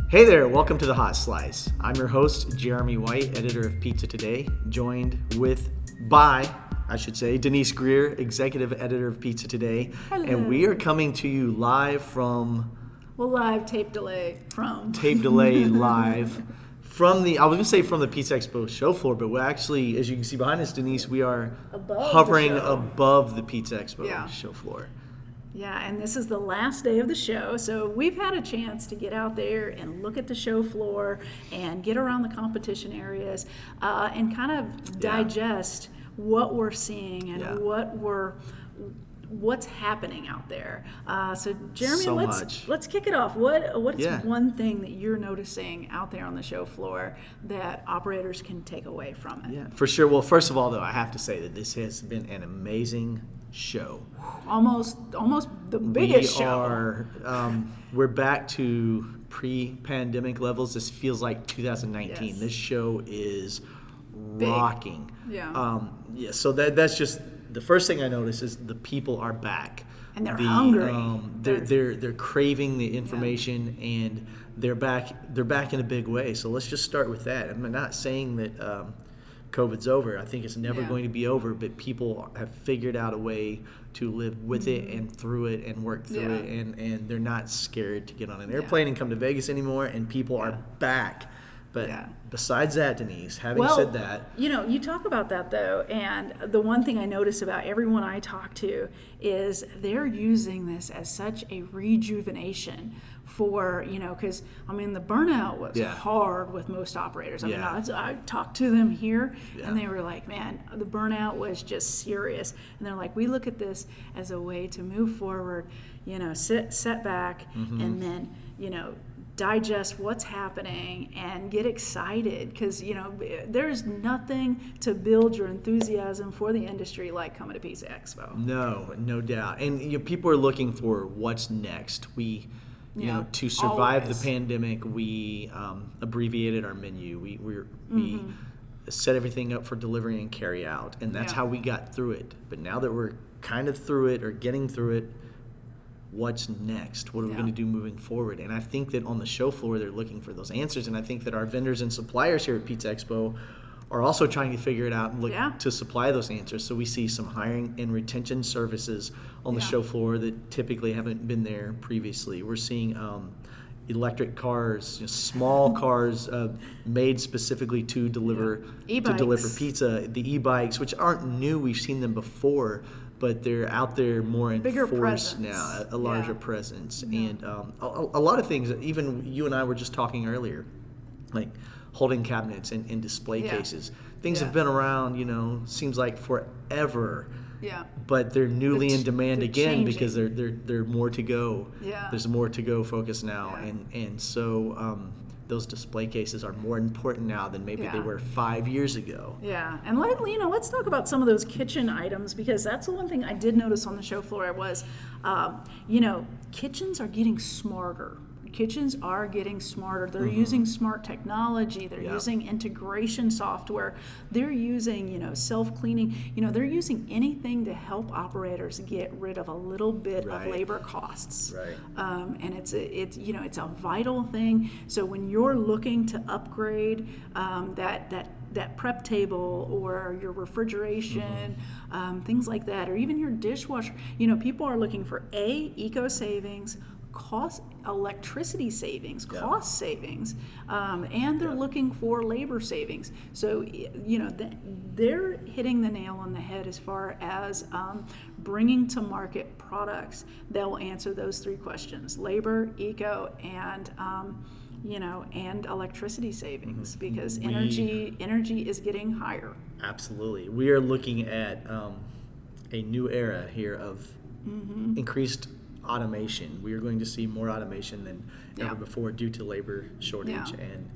Hey there, welcome to the Hot Slice. I'm your host, Jeremy White, editor of Pizza Today, joined by Denise Greer, executive editor of Pizza Today. Hello. And we are coming to you live from... tape delay from the Pizza Expo show floor, but we're actually, as you can see behind us, Denise, we are hovering above the Pizza Expo show floor. Yeah, and this is the last day of the show, so we've had a chance to get out there and look at the show floor and get around the competition areas and kind of digest what we're seeing and what's happening out there. So Jeremy, let's kick it off. What is one thing that you're noticing out there on the show floor that operators can take away from it? Yeah, for sure. Well, first of all, though, I have to say that this has been an amazing show. Almost the biggest show. We're back to pre-pandemic levels. This feels like 2019. Yes. This show is rocking. Yeah. So that's just the first thing I notice is the people are back. And they're hungry. They're craving the information, and they're back in a big way. So let's just start with that. I'm not saying that COVID's over. I think it's never going to be over, but people have figured out a way to live with it and through it and work through it, and they're not scared to get on an airplane and come to Vegas anymore, and people are back. But besides that, Denise, having said that... you talk about that, though, and the one thing I notice about everyone I talk to is they're using this as such a rejuvenation for, because, the burnout was hard with most operators. I talked to them here, and they were like, man, the burnout was just serious. And they're like, we look at this as a way to move forward, sit back, and then, digest what's happening and get excited, because there's nothing to build your enthusiasm for the industry like coming to Pizza Expo. No doubt. And people are looking for what's next. We to survive the pandemic, we abbreviated our menu. We set everything up for delivery and carry out, and that's how we got through it. But now that we're kind of through it or getting through it, what's next? What are we going to do moving forward? And I think that on the show floor, they're looking for those answers. And I think that our vendors and suppliers here at Pizza Expo are also trying to figure it out and look to supply those answers. So we see some hiring and retention services on the show floor that typically haven't been there previously. We're seeing electric cars, small cars made specifically to deliver pizza. The e-bikes, which aren't new, we've seen them before, but they're out there more in force now, a larger presence. And a lot of things, even you and I were just talking earlier, like holding cabinets and display cases. Things have been around, seems like forever. Yeah. But they're newly in demand again, changing. Because they're more to go. Yeah. There's more to go focus now. Yeah. And so those display cases are more important now than maybe they were 5 years ago. Yeah, and let's talk about some of those kitchen items, because that's the one thing I did notice on the show floor was, kitchens are getting smarter. Kitchens are getting smarter. They're using smart technology. They're using integration software. They're using, self-cleaning. They're using anything to help operators get rid of a little bit of labor costs. Right. And it's a vital thing. So when you're looking to upgrade that prep table or your refrigeration, things like that, or even your dishwasher, people are looking for eco savings, electricity savings, cost savings, and they're looking for labor savings. So, they're hitting the nail on the head as far as bringing to market products that will answer those three questions: labor, eco, and and electricity savings, because energy is getting higher. Absolutely. We are looking at a new era here of increased automation. We are going to see more automation than ever before due to labor shortage and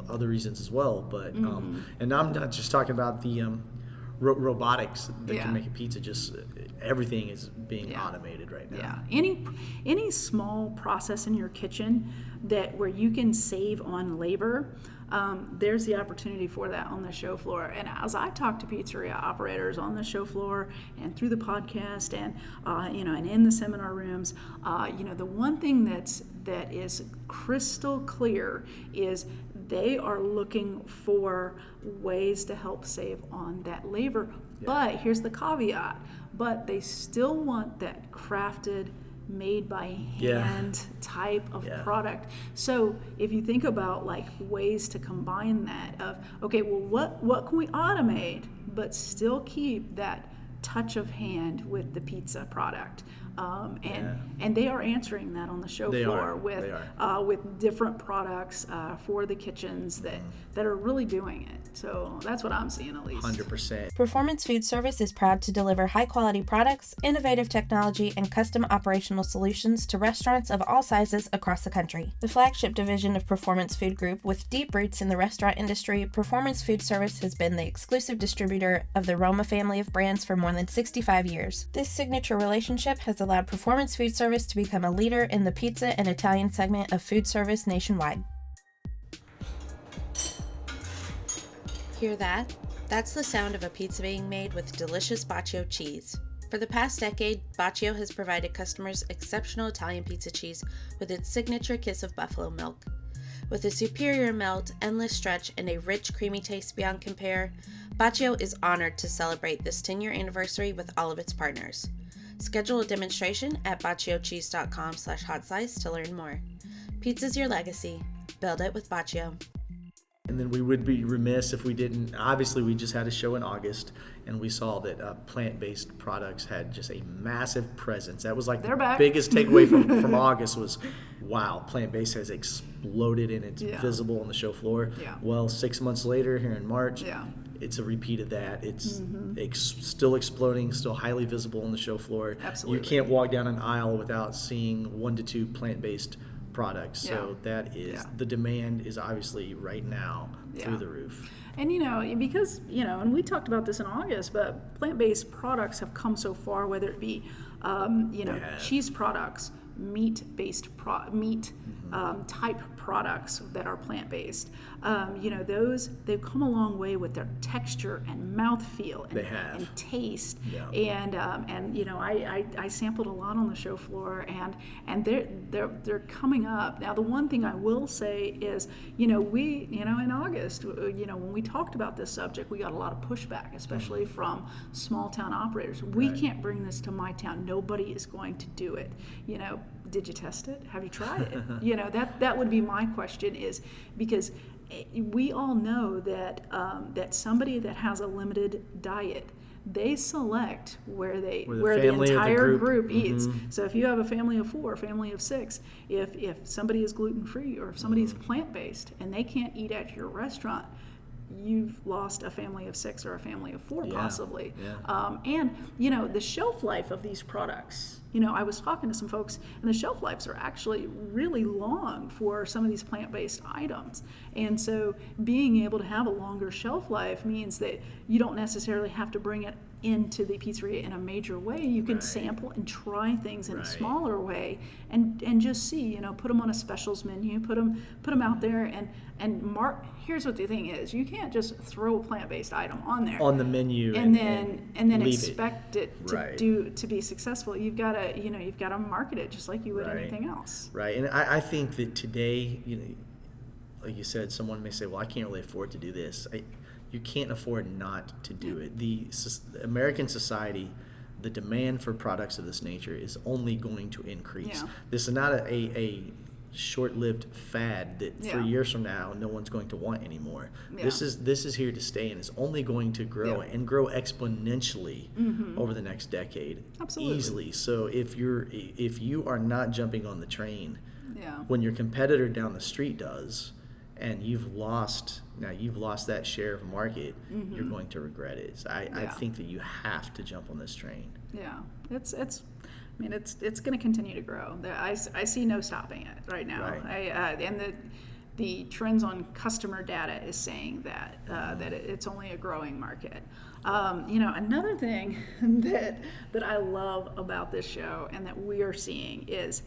other reasons as well. But and I'm not just talking about the robotics that can make a pizza just everything is being automated right now. Yeah. Any small process in your kitchen where you can save on labor, there's the opportunity for that on the show floor. And as I talk to pizzeria operators on the show floor and through the podcast and and in the seminar rooms, the one thing that is crystal clear is they are looking for ways to help save on that labor. Yeah. But here's the caveat, but they still want that crafted, made by hand type of product. So if you think about like ways to combine that of, okay, well, what can we automate but still keep that touch of hand with the pizza product? And they are answering that on the show floor with different products for the kitchens that are really doing it. So that's what I'm seeing, at least. 100%. Performance Food Service is proud to deliver high-quality products, innovative technology, and custom operational solutions to restaurants of all sizes across the country. The flagship division of Performance Food Group, with deep roots in the restaurant industry, Performance Food Service has been the exclusive distributor of the Roma family of brands for more than 65 years. This signature relationship has allowed Performance Food Service to become a leader in the pizza and Italian segment of food service nationwide. Hear that? That's the sound of a pizza being made with delicious Baccio cheese. For the past decade, Baccio has provided customers exceptional Italian pizza cheese with its signature kiss of buffalo milk. With a superior melt, endless stretch, and a rich, creamy taste beyond compare, Baccio is honored to celebrate this 10-year anniversary with all of its partners. Schedule a demonstration at bacciocheese.com/hotslice to learn more. Pizza's your legacy. Build it with Baccio. And then we would be remiss if we didn't. Obviously, we just had a show in August, and we saw that plant-based products had just a massive presence. That was like the biggest takeaway from August was, wow, plant-based has exploded and it's visible on the show floor. Yeah. Well, 6 months later, here in March, it's a repeat of that. It's still exploding, still highly visible on the show floor. Absolutely. You can't walk down an aisle without seeing 1 to 2 plant-based products. So that is the demand is obviously right now through the roof. And because and we talked about this in August, but plant-based products have come so far, whether it be cheese products, meat-based type products that are plant-based. Those, they've come a long way with their texture and mouthfeel and taste. Yeah. And I sampled a lot on the show floor, and they're coming up. Now, the one thing I will say is, in August, when we talked about this subject, we got a lot of pushback, especially from small town operators. We can't bring this to my town. Nobody is going to do it. Did you test it? Have you tried it? That would be my question, is because we all know that that somebody that has a limited diet, they select where the entire group eats. So if you have a family of 4, a family of 6, if somebody is gluten-free or if somebody's plant-based and they can't eat at your restaurant, you've lost a family of 6 or a family of 4 possibly. Yeah. And the shelf life of these products, I was talking to some folks, and the shelf lives are actually really long for some of these plant-based items. And so being able to have a longer shelf life means that you don't necessarily have to bring it into the pizzeria in a major way. You can sample and try things in a smaller way and just see, put them on a specials menu, put them out there and mark. Here's what the thing is: you can't just throw a plant-based item on there on the menu and then expect it to be successful. You've got to market it just like you would anything else. Right. And I think that today, like you said, someone may say, well, I can't really afford to do this. You can't afford not to do it. The American society, the demand for products of this nature is only going to increase. Yeah. This is not a short-lived fad that 3 years from now no one's going to want anymore. Yeah. This is here to stay, and it's only going to grow and grow exponentially over the next decade. Absolutely. Easily. So if you are not jumping on the train when your competitor down the street does, and you've lost that share of market, you're going to regret it. So I think that you have to jump on this train. Yeah, it's going to continue to grow. I see no stopping it right now. Right. the trends on customer data is saying that it's only a growing market. Another thing that I love about this show and that we are seeing is,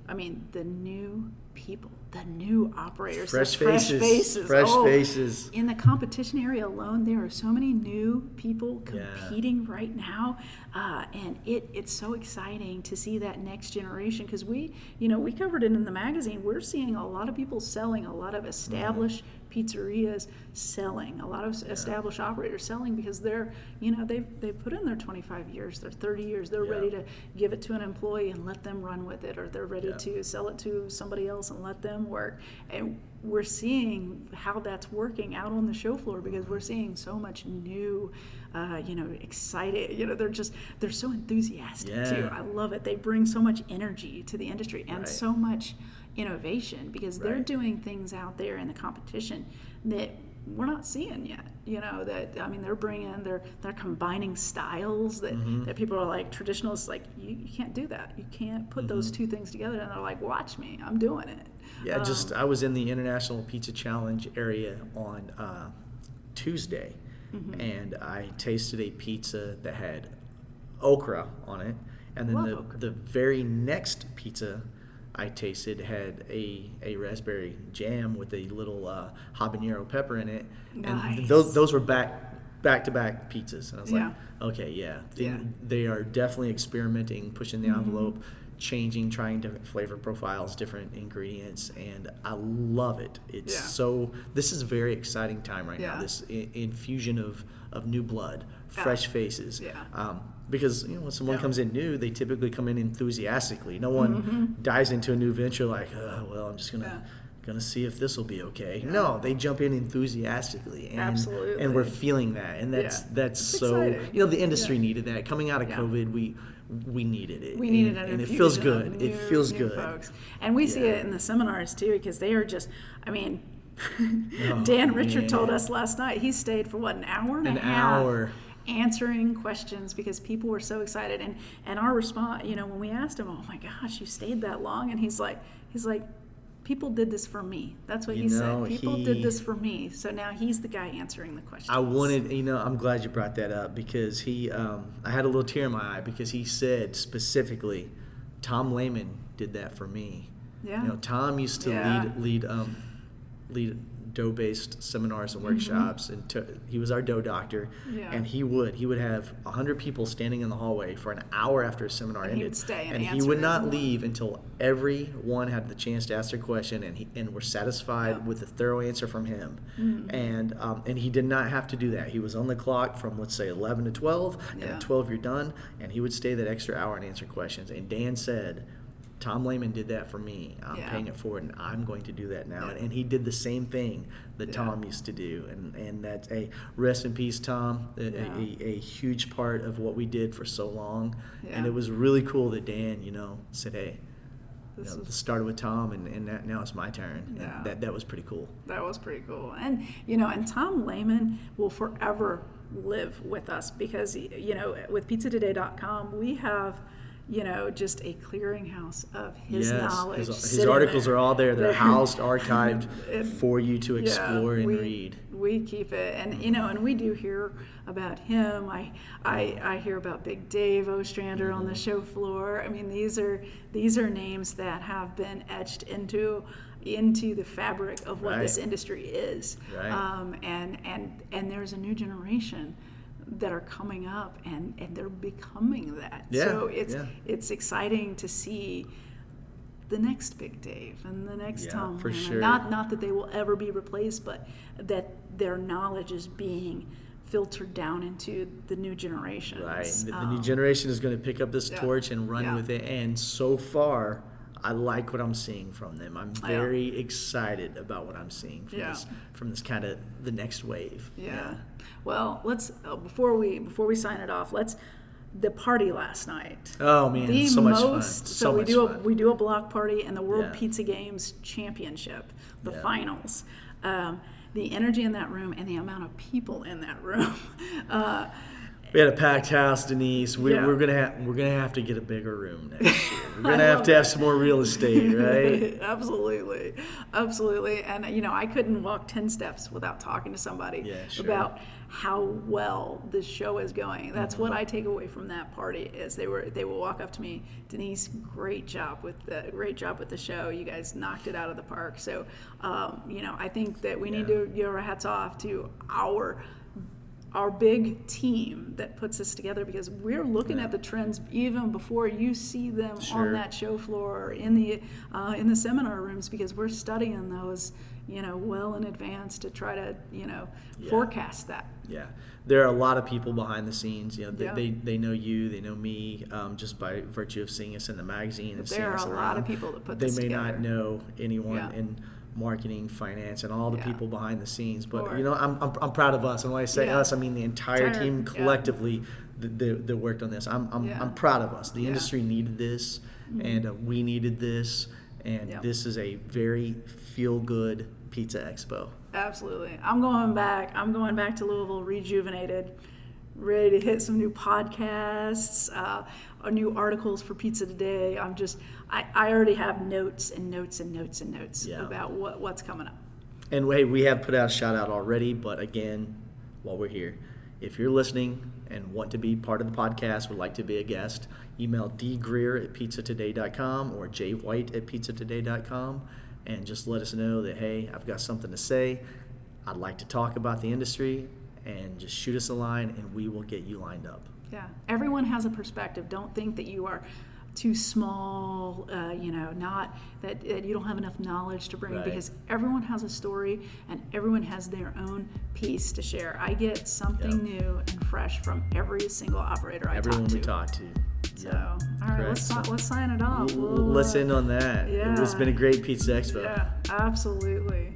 the new people, the new operators, fresh faces. In the competition area alone, there are so many new people competing right now, and it's so exciting to see that next generation, because we covered it in the magazine. We're seeing a lot of people selling, a lot of established pizzerias selling, a lot of established operators selling, because they're they've put in their 25 years, their 30 years. They're ready to give it to an employee and let them run with it, or they're ready to sell it to somebody else and let them work. And we're seeing how that's working out on the show floor, because we're seeing so much new, excited. They're so enthusiastic too. I love it. They bring so much energy to the industry and so much innovation, because they're doing things out there in the competition that we're not seeing yet. They're combining styles that people are like, traditionalists, like, you can't do that. You can't put those two things together. And they're like, watch me, I'm doing it. Yeah, I was in the International Pizza Challenge area on Tuesday, and I tasted a pizza that had okra on it, and then the very next pizza I tasted had a raspberry jam with a little habanero pepper in it. Nice. And those were back-to-back pizzas. And I was like, okay, they are definitely experimenting, pushing the envelope, changing, trying different flavor profiles, different ingredients, and I love it. This is a very exciting time right now, this infusion of new blood, fresh faces. Because when someone comes in new, they typically come in enthusiastically. No one dives into a new venture like, I'm just gonna see if this will be okay. No, they jump in enthusiastically, and absolutely, and we're feeling that, and that's so exciting. The industry needed that. Coming out of COVID, we needed it. We needed it, and it feels good. It feels good, folks. And we see it in the seminars too, because they are just, Dan Richard told us last night he stayed for an hour and a half answering questions, because people were so excited. And our response, when we asked him, oh my gosh, you stayed that long, and he's like, people did this for me. That's what he said. People did this for me. So now he's the guy answering the questions. I'm glad you brought that up, because I had a little tear in my eye, because he said specifically, Tom Lehman did that for me. Yeah. Tom used to lead dough-based seminars and workshops, and he was our dough doctor, and he would have 100 people standing in the hallway for an hour after a seminar ended, he would stay and he would not leave until everyone had the chance to ask their question and were satisfied with a thorough answer from him. And he did not have to do that. He was on the clock from, let's say, 11 to 12, and at 12 you're done, and he would stay that extra hour and answer questions. And Dan said, Tom Lehman did that for me. I'm paying it forward, and I'm going to do that now. And he did the same thing that Tom used to do. And that's a rest in peace, Tom, a huge part of what we did for so long. And it was really cool that Dan, said, hey, this started with Tom, and now it's my turn. And that was pretty cool. That was pretty cool. And, and Tom Lehman will forever live with us, because, with pizzatoday.com, we have just a clearinghouse of his knowledge. His articles are all there. They're housed, archived for you to explore and read. We keep it, and and we do hear about him. I hear about Big Dave Ostrander on the show floor. These are names that have been etched into the fabric of what this industry is. And there's a new generation that are coming up, and they're becoming that. So it's exciting to see the next Big Dave and the next Tom Lehman. Sure. Not that they will ever be replaced, but that their knowledge is being filtered down into the new generations. Right. The new generation is going to pick up this torch and run with it. And so far, I like what I'm seeing from them. I'm very excited about what I'm seeing from this kind of the next wave. Well, let's before we sign it off, the party last night. Oh man, so much fun. We do a block party and the World Pizza Games Championship, the finals. The energy in that room and the amount of people in that room. We had a packed house, Denise. We're gonna have to get a bigger room next year. We're gonna have to have some more real estate, right? Absolutely. And I couldn't walk 10 steps without talking to somebody about how well this show is going. That's what I take away from that party is they will walk up to me, Denise, great job with the show. You guys knocked it out of the park. So I think that we need to give our hats off to our big team that puts this together, because we're looking at the trends even before you see them on that show floor or in the seminar rooms, because we're studying those well in advance to try to forecast that. Yeah, there are a lot of people behind the scenes. They know you, they know me, just by virtue of seeing us in the magazine and seeing us around. There are a lot of people that put this together. They may not know anyone in marketing, finance, and all the people behind the scenes, but I'm proud of us. And when I say us, I mean the entire team collectively that worked on this. I'm proud of us. The industry needed this, and we needed this, and this is a very feel-good Pizza Expo. Absolutely. I'm going back to Louisville rejuvenated, ready to hit some new podcasts, new articles for Pizza Today. I already have notes about what's coming up. And we have put out a shout out already, but again, while we're here, if you're listening and want to be part of the podcast, would like to be a guest, email dgreer@pizzatoday.com or jwhite@pizzatoday.com, and just let us know that, hey, I've got something to say. I'd like to talk about the industry, and just shoot us a line and we will get you lined up. Yeah, everyone has a perspective. Don't think that you are too small, not that you don't have enough knowledge to bring, because everyone has a story and everyone has their own piece to share. I get something new and fresh from every single operator I talk to. Everyone we talk to. So, all right, let's sign it off. Let's end on that. Yeah. It's been a great Pizza Expo. Yeah, absolutely.